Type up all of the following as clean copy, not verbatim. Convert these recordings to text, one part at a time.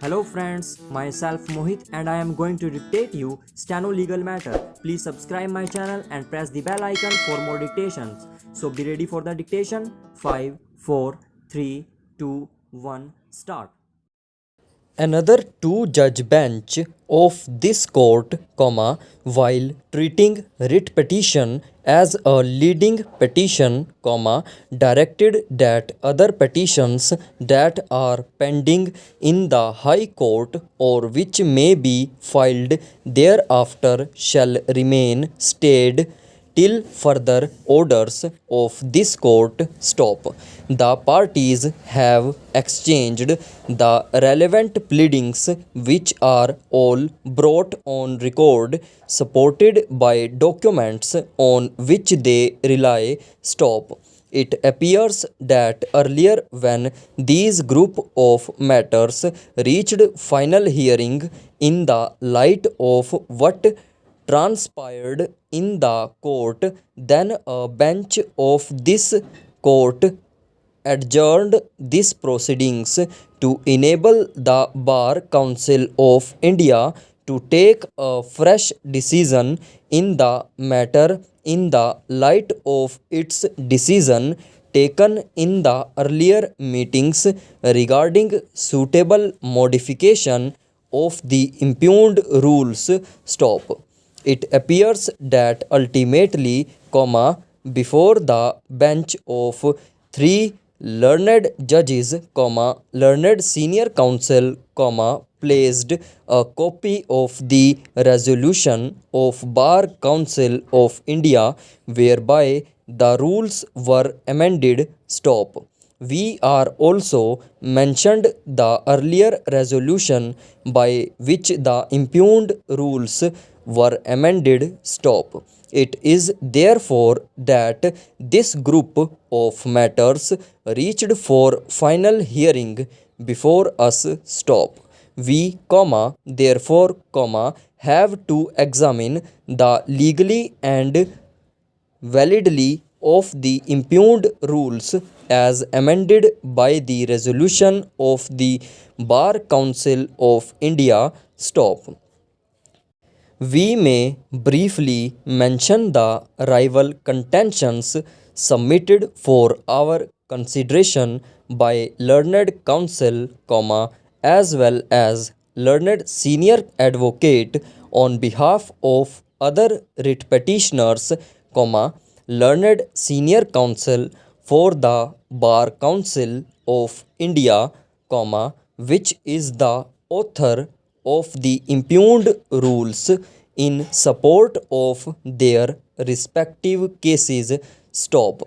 Hello friends, myself Mohit and I am going to dictate you Steno Legal Matter. Please subscribe my channel and press the bell icon for more dictations. So be ready for the dictation. 5, 4, 3, 2, 1, start. Another two-judge bench of this court, while treating writ petition as a leading petition, directed that other petitions that are pending in the High Court or which may be filed thereafter shall remain stayed till further orders of this court stop. The parties have exchanged the relevant pleadings, which are all brought on record, supported by documents on which they rely. Stop. It appears that earlier, when these group of matters reached final hearing, in the light of what transpired in the court, then a bench of this court adjourned these proceedings to enable the Bar Council of India to take a fresh decision in the matter in the light of its decision taken in the earlier meetings regarding suitable modification of the impugned rules. Stop. It appears that ultimately, before the bench of three learned judges, learned senior counsel, placed a copy of the resolution of Bar Council of India whereby the rules were amended. Stop. We are also mentioned the earlier resolution by which the impugned rules were amended. Stop. It is therefore that this group of matters reached for final hearing before us. Stop. We, therefore, have to examine the legally and validly of the impugned rules as amended by the resolution of the Bar Council of India. Stop. We may briefly mention the rival contentions submitted for our consideration by learned counsel, as well as learned senior advocate on behalf of other writ petitioners, learned senior counsel for the Bar Council of India, which is the author of the impugned rules in support of their respective cases. Stop.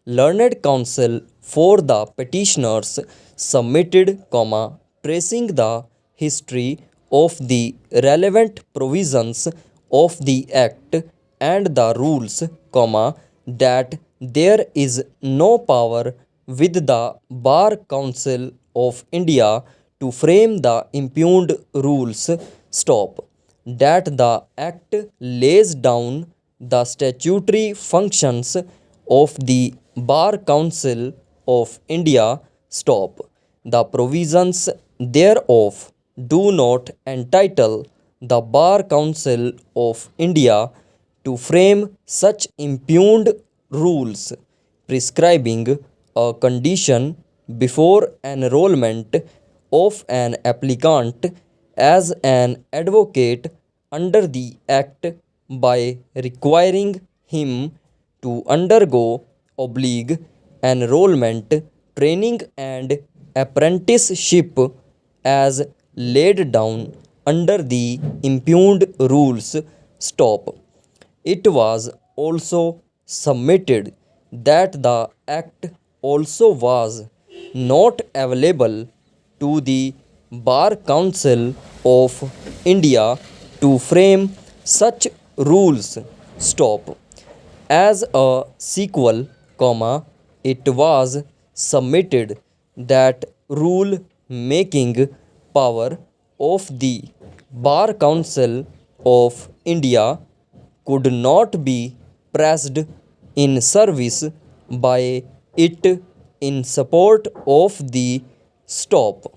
Learned counsel for the petitioners submitted, tracing the history of the relevant provisions of the Act and the rules, that there is no power with the Bar Council of India to frame the impugned rules. Stop. That the Act lays down the statutory functions of the Bar Council of India. Stop. The provisions thereof do not entitle the Bar Council of India to frame such impugned rules prescribing a condition before enrollment of an applicant as an advocate under the Act by requiring him to undergo enrollment, training and apprenticeship as laid down under the impugned rules. Stop. It was also submitted that the Act also was not available to the Bar Council of India to frame such rules. Stop. As a sequel, it was submitted that rule making power of the Bar Council of India could not be pressed in service by it in support of the. Stop.